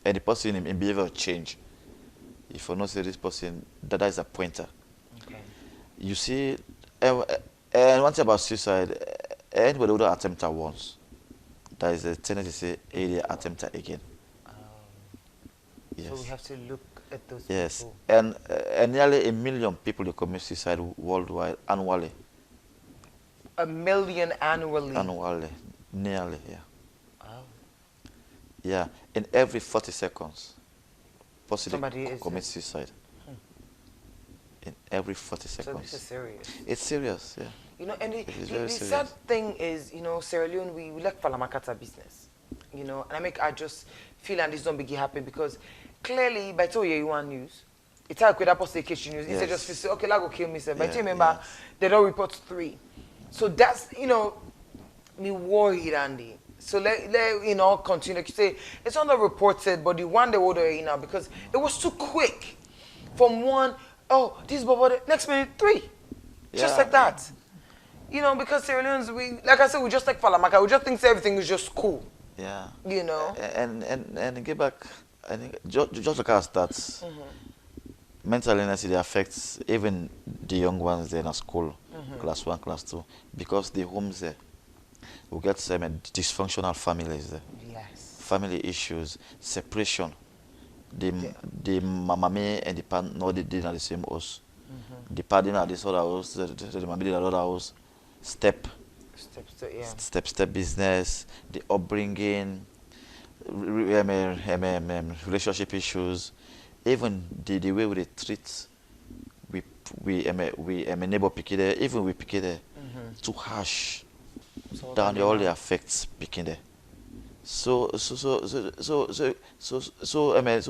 and the person in behavior change. If you not say this person, that is a pointer. Okay. You see, and one thing about suicide, anybody who don't attempt it once, there is a tendency to say, hey, they attempt it again. Yes. So we have to look at those Yes, people. and nearly 1 million people commit suicide worldwide annually. 1 million annually. Annually, nearly, yeah. Oh. Yeah, in every 40 seconds, Somebody commits suicide. In every 40 seconds. So this is serious. It's serious, yeah. You know, and the serious. sad thing is, you know, Sierra Leone, we like Falamakata business. You know, and I just feel and this don't begin happen because clearly, by the way, you want news. It's how that post case news. Instead just say, okay, let's go kill me. But you remember, they don't report 3. So that's, you know, me worried, Andy. So let you know, continue. Like you say, it's underreported, but the one they order you now because it was too quick. From one, oh, this bubble, next minute 3. Just like that. You know, because Sierra Leone's, like I said, we just like Falamaka. We just think everything is just cool. Yeah. You know? And get back, I think, just look at stats. Mental illness, it affects even the young ones there in school, class 1, class 2, because the homes there, we get some dysfunctional families there. Yes. Family issues, separation. The mommy and the partner, no, they are the same house. The partner at this other house, the mommy at another house. Step business, the upbringing, relationship issues, even the way we treat we neighbor picking there, even we picking there, too harsh. Down all the affects picking there. So the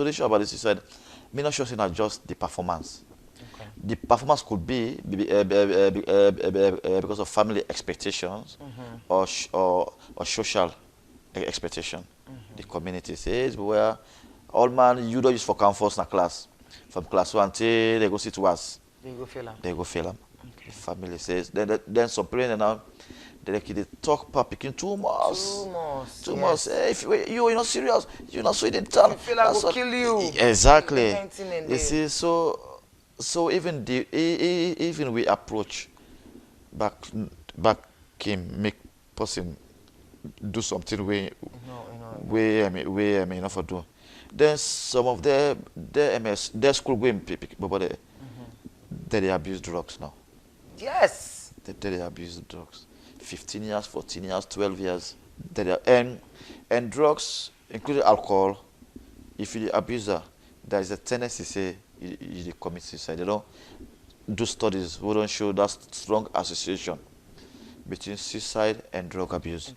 issue about this is that me not sure it's not just the performance. Okay. The performance could be because of family expectations or social expectation. The community says where all man you don't use for comforts in a class. From class 1 till they go sit to us. They go fail them. Okay. The family says then some parents now they talk about picking 2 months. 2 months. Hey, if you're not serious, you're not so in town. You feel like will kill you. Exactly. You see, so even even we approach back him make person do something we enough for do. Then some of their school going people they abuse drugs now. Yes. They abuse drugs. 15 years, 14 years, 12 years. And drugs, including alcohol, if you're the abuser, there is a tendency to say you commit suicide. They don't do studies who don't show that strong association between suicide and drug abuse.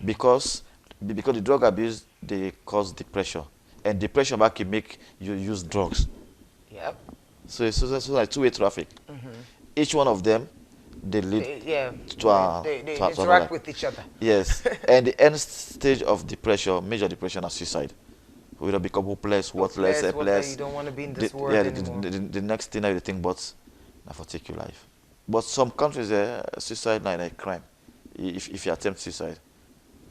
Because the drug abuse, they cause depression. And depression back can make you use drugs. Yep. So it's like two-way traffic. Each one of them, they lead yeah, they to interact another. with each other. Yes, and the end stage of depression, major depression, is suicide. We don't become hopeless, worthless, helpless. You don't want to be in this world Yeah, anymore. the next thing I think about na for take your life. But some countries, suicide like a crime. If you attempt suicide,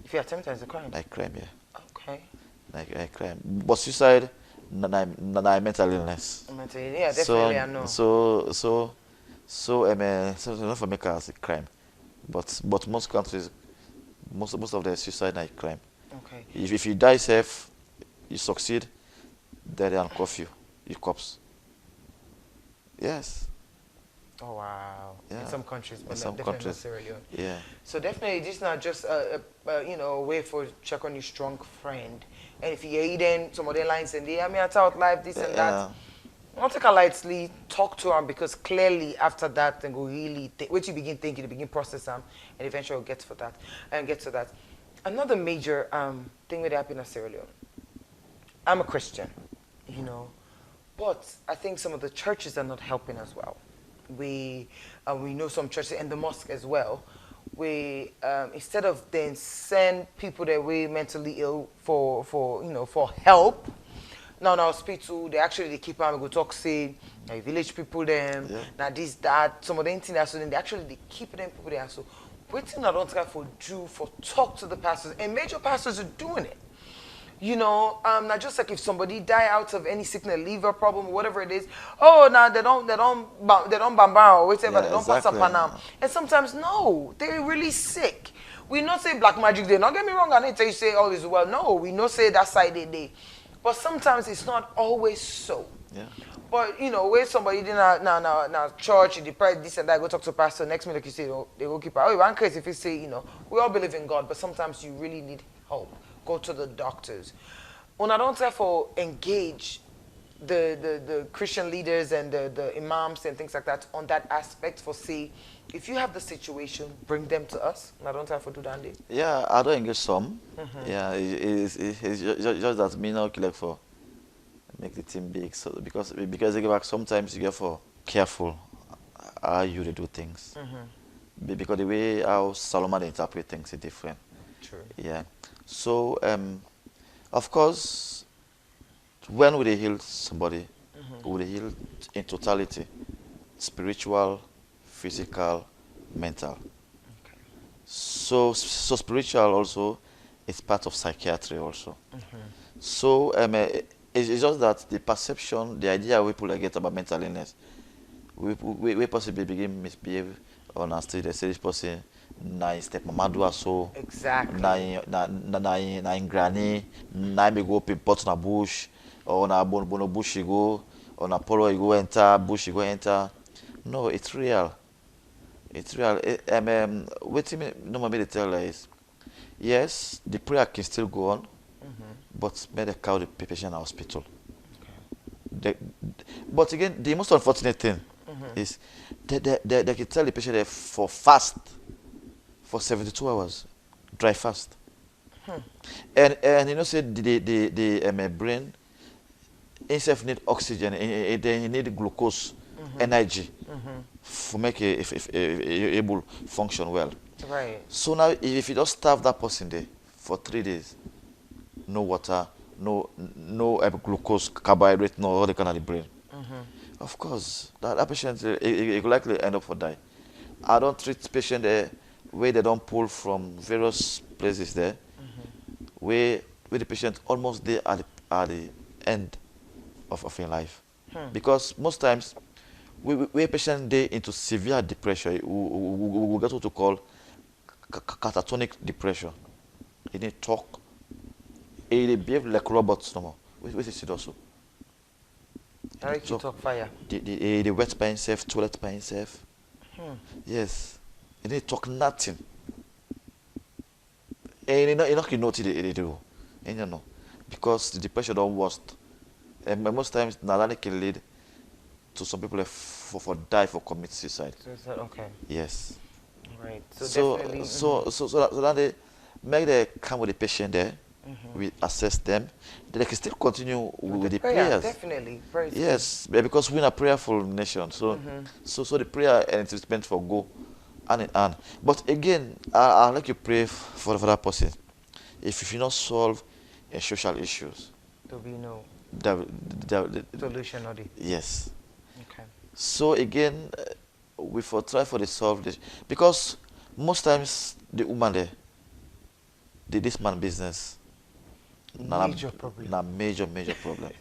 If you attempt as a crime. like crime, yeah, Okay. like a crime. But suicide, na mental illness. Yeah, definitely I know. So not for make as a crime, but most countries, most of the suicide na a crime. Okay. If you die safe, you succeed, then they uncuff you, you cops. Yes. Oh wow. Yeah. In some countries, but In some definitely countries. not Sierra Leone. Yeah. So definitely, this is not just a way for check on your strong friend. And if you're eating some other lines and I mean, I thought life this and that. Not take a lightly, talk to them because clearly after that, then go really think. What you begin thinking, you begin process them, and eventually we'll get to that and get to that. Another major thing that happened in Sierra Leone. I'm a Christian, you know, but I think some of the churches are not helping as well. We know some churches and the mosque as well. We instead of then send people that we mentally ill for help. Now hospital they keep them go talk say village people them now this that some of the things that so then they keep them people there. So waiting I don't try for do for talk to the pastors and major pastors are doing it. You know, not just like if somebody die out of any sickness, liver problem, or whatever it is. Oh, now they don't bamba or whatever. They don't pass up on them. And sometimes no, they're really sick. We not say black magic. They not get me wrong. I need to say all is well. No, we not say that side they. But sometimes it's not always so. Yeah. But you know, where somebody did now church, they pray this and that, go talk to pastor. Next minute you say, oh, they go keep. Oh, one case if you say, you know, we all believe in God, but sometimes you really need help. Go to the doctors. When I don't therefore engage the Christian leaders and the imams and things like that on that aspect for say, if you have the situation, bring them to us. And I don't therefore do that. Yeah, I don't engage some. Yeah, it's just that me now like for make the team big. So because they give back sometimes you get for careful how you do things. Because the way how Solomon interpret things is different. True. Yeah. So of course when we heal somebody, we heal in totality, spiritual, physical, mental. Okay. So spiritual also is part of psychiatry also. So it's just that the perception, the idea people get about mental illness, we possibly begin misbehave or nasty. They say this person na step mama do so exactly na in granny na me go pimpot na bush or na bono bush you go or na polo you go enter bush you go enter. No, it's real. It's real. What me normally they tell is yes, the prayer can still go on, but may they call the patient in hospital. But again, the most unfortunate thing is they can tell the patient that for fast for 72 hours, dry fast. And you know, say the brain itself need oxygen, they need glucose, energy for make if able function well. Right. So now if you just starve that person there for 3 days, no water, no glucose, carbohydrate, no other kind of the brain. Of course, that patient it likely end up for die. I don't treat patient there where they don't pull from various places there, where the patient almost there at the end of your life. Because most times, we patient there into severe depression, we get what to call catatonic depression. They need talk, they behave like robots no more. Which is it also? I like to talk fire. The wet by himself, toilet by himself. Yes. They need talk nothing. And you know they do. And you know. Because the depression don't worst. And most times that can lead to some people for die for commit suicide. Suicide, okay. Yes. Right. So definitely. so that they make the come with the patient there. We assess them. Then they can still continue with the prayers. Definitely. Very yes, because we're a prayerful nation. So so the prayer and treatment for go hand in hand. But again, I like you pray for that person. If you not solve social issues, There'll be no the, solution or the. yes. Okay. So again, we for try for the solve this because most times the woman there, this man business, Major problem. na major problem.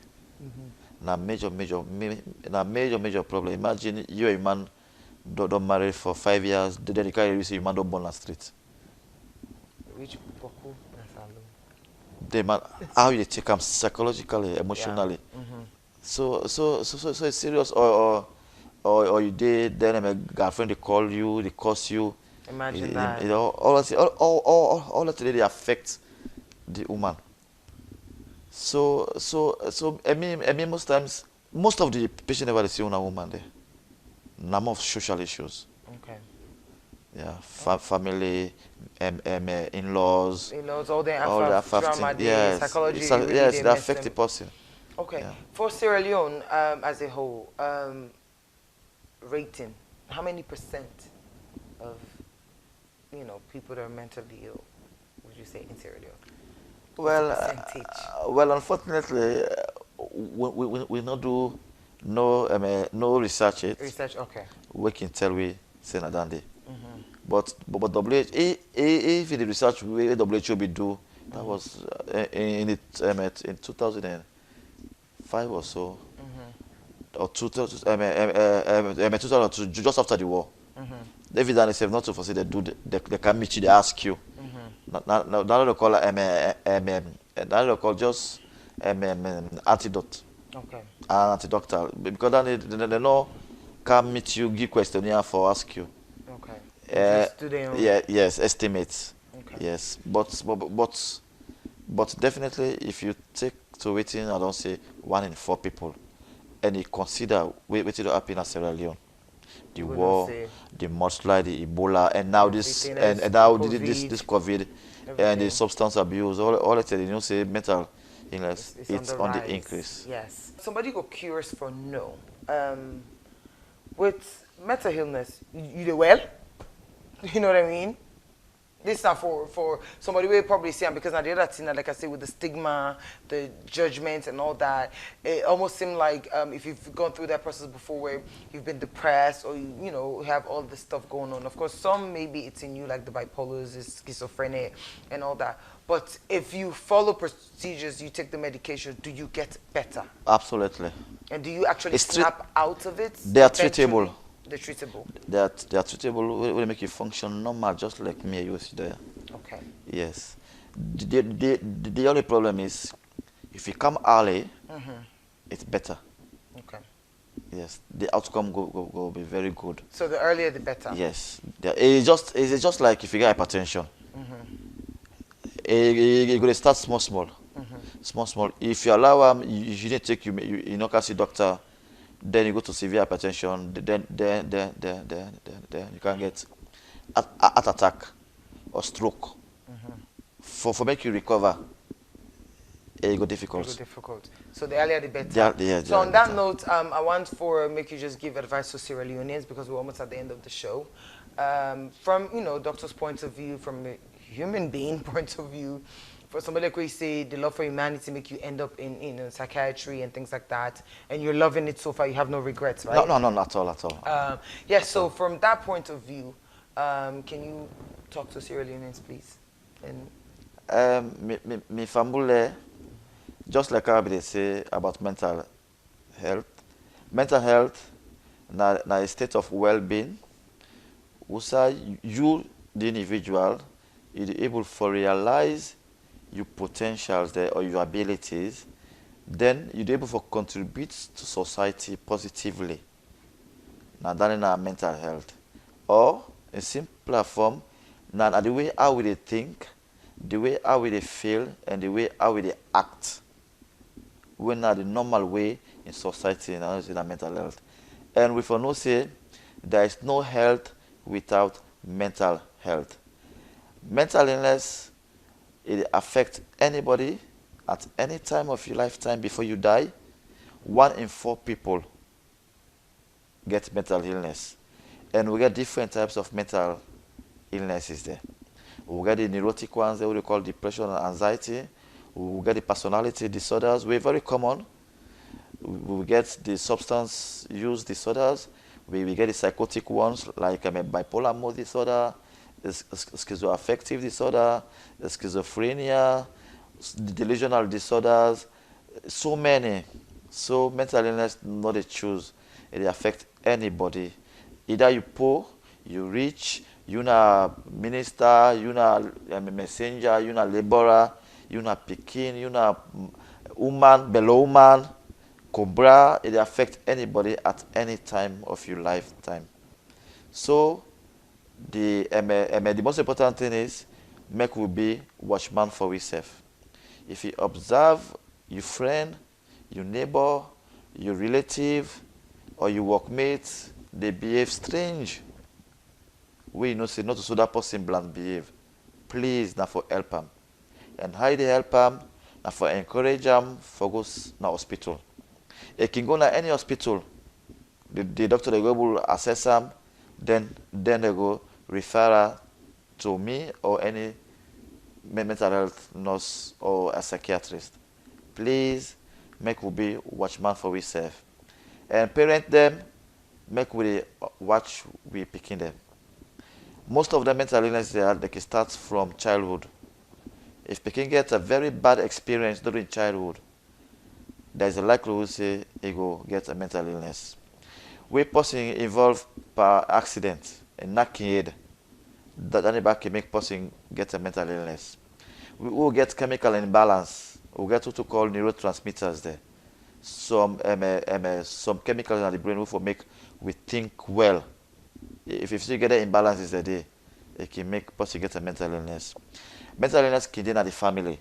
Na major problem. Imagine you a man don't marry for 5 years, then you carry you see your man don't born on the street. Which Boko Nasalo. The man, how you take him psychologically, emotionally. Yeah. So it's serious. Or you did, then a girlfriend they call you, they curse you. Imagine that. You know, all that they affect the woman. So I mean most times, most of the patient never see a woman there. Number of social issues. Okay. Yeah, family, in-laws, All the all that trauma, the yes, psychology. yes, they that mess affect the them. person. Okay. Yeah. For Sierra Leone as a whole, rating, how many percent of people that are mentally ill would you say in Sierra Leone? Well, unfortunately, we not do no research it. Research, okay. We can tell we say na dande. But WHO, if the research we WHO be do, that was in 2005 or so, or 2002, just after the war. David and himself not to foresee they do they can meet you, they ask you. Now they call now they call just antidote. Okay. Antidoctor because then they know can meet you, give questionnaire for ask you. Okay. Just do their own. Yeah, yes, estimates. Okay. Yes, but definitely if you take to waiting, I don't say 1 in 4 people, and you consider waiting to happen in Sierra Leone, the war, the mudslide, the Ebola, and now this and now this COVID, and the substance abuse, all that say mental illness, it's on the increase. Yes. Somebody go curious for no. With mental illness, you do well? You know what I mean? This is not for somebody will probably say, because now the other thing, like I say, with the stigma, the judgment and all that, it almost seems like if you've gone through that process before where you've been depressed or you have all this stuff going on. Of course, some maybe it's in you, like the bipolars, the schizophrenia and all that. But if you follow procedures, you take the medication, do you get better? Absolutely. And do you actually snap out of it? They are treatable. They're treatable. They are treatable. Will make you function normal, just like me. You see there. Okay. Yes. The only problem is, if you come early, it's better. Okay. Yes. The outcome go be very good. So the earlier the better. Yes. It's just like if you get hypertension. You're going to start small. If you allow you didn't take you not can see doctor. Then you go to severe hypertension. Then you can get heart attack or stroke. For make you recover, it go difficult. So the earlier the better. So on that note, I want for make you just give advice to Sierra Leoneans because we're almost at the end of the show. From doctor's point of view, from a human being point of view. For somebody like we say, the love for humanity make you end up in psychiatry and things like that, and you're loving it so far, you have no regrets, right? No, not at all. Yes, so from that point of view, can you talk to Sierra Leoneans, please? And me family, just like I they say about mental health. Mental health, na a state of well-being. Usa you, the individual, is able to realize your potentials there or your abilities, then you're able to contribute to society positively. Now that is our mental health. Or in simpler form, now the way how we think, the way how we feel, and the way how we act. We're not the normal way in society and in our mental health. And we for no say there is no health without mental health. Mental illness, it affects anybody at any time of your lifetime before you die. 1 in 4 people get mental illness. And we get different types of mental illnesses there. We get the neurotic ones, what we call depression and anxiety. We get the personality disorders, we're very common. We get the substance use disorders. We get the psychotic ones like bipolar mood disorder, schizoaffective disorder, schizophrenia, delusional disorders, so many. So mental illness not a choose. It affect anybody. Either you poor, you rich, you na minister, you na messenger, you na laborer, you na pikin, you na woman, below woman, cobra. It affect anybody at any time of your lifetime. So the most important thing is make we be watchman for ourselves. If you observe your friend, your neighbor, your relative, or your workmates, they behave strange, we know say not to so that person bland behave. Please, now for help them. And how they help them, now for encourage them, for go na hospital. They can go to any hospital. The doctor they go will assess them, then they go refer to me or any mental health nurse or a psychiatrist. Please make we be watchman for ourselves. And parent them, make we watch we picking them. Most of the mental illness they can start from childhood. If they can get a very bad experience during childhood, there's a likelihood say he go get a mental illness. We person involved by accident and knocking head, that anybody can make person get a mental illness. We will get chemical imbalance. We get what we call neurotransmitters there. Some chemicals in the brain will make we think well. If you still get the imbalances a day, it can make person get a mental illness. Mental illness can be in the family.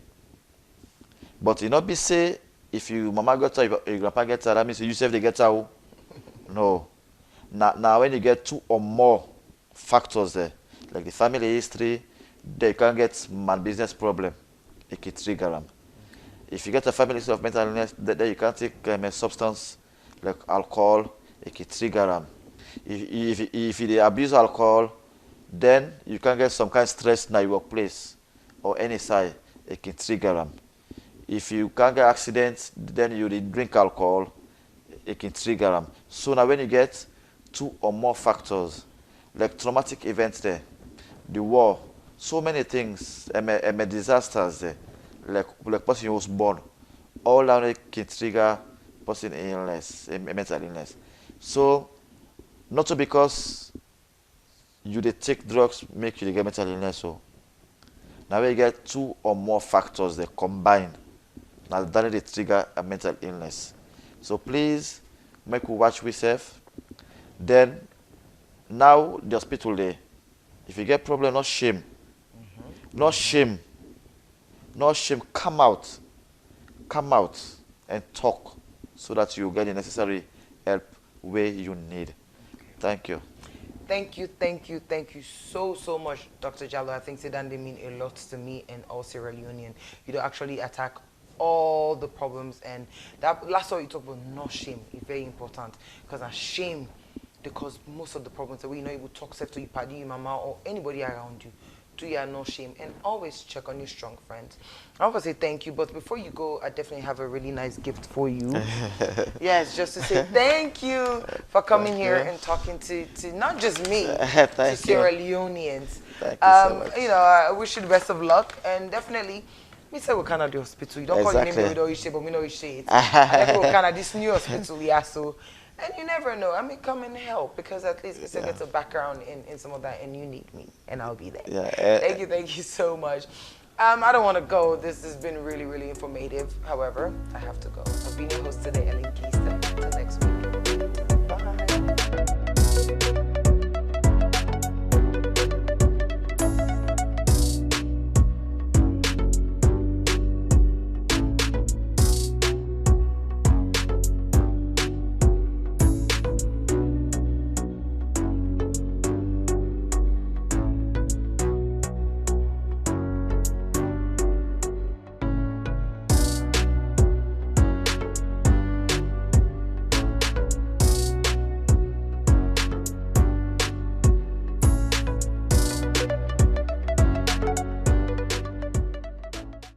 But you not be say if your mama got her, your grandpa gets her, that means you self they get her. No. Now when you get two or more factors there, like the family history, they can get man business problem. It can trigger them. If you get a family history of mental illness, then you can take a substance like alcohol, it can trigger them. If they abuse alcohol, then you can get some kind of stress in your workplace or any side, it can trigger them. If you can get accidents, then you drink alcohol, it can trigger them. So now when you get two or more factors, like traumatic events there, the war, so many things, disasters there, like person was born, all that can trigger person illness, mental illness. So not so because you take drugs make you get mental illness. So now we get two or more factors that combine. Now that they trigger a mental illness. So please make we watch yourself. Then now the hospital there. If you get problem, not shame. Not shame. Not shame. Come out. Come out and talk so that you get the necessary help where you need. Thank you. Thank you so much, Dr. Jalloh. I think they mean a lot to me and all Sierra Leonean. You don't actually attack all the problems, and that last one you talk about, not shame, is very important, because shame because most of the problems that we know, you will talk self to your party, your mama, or anybody around you. Do you have no shame, and always check on your strong friends. I want to say thank you, but before you go, I definitely have a really nice gift for you. Yes, just to say thank you for coming here and talking to not just me, to Sierra Leoneans. Thank you so much. You know, I wish you the best of luck, and definitely, we say we kind of the hospital. You don't call your name, we don't shit, but we know you shit. And we kind of this new hospital, yeah, so. And you never know. I mean, come and help, because at least we still get a background in some of that, and you need me, and I'll be there. Yeah, thank you so much. I don't want to go. This has been really, really informative. However, I have to go. I've been your host today, Ellie.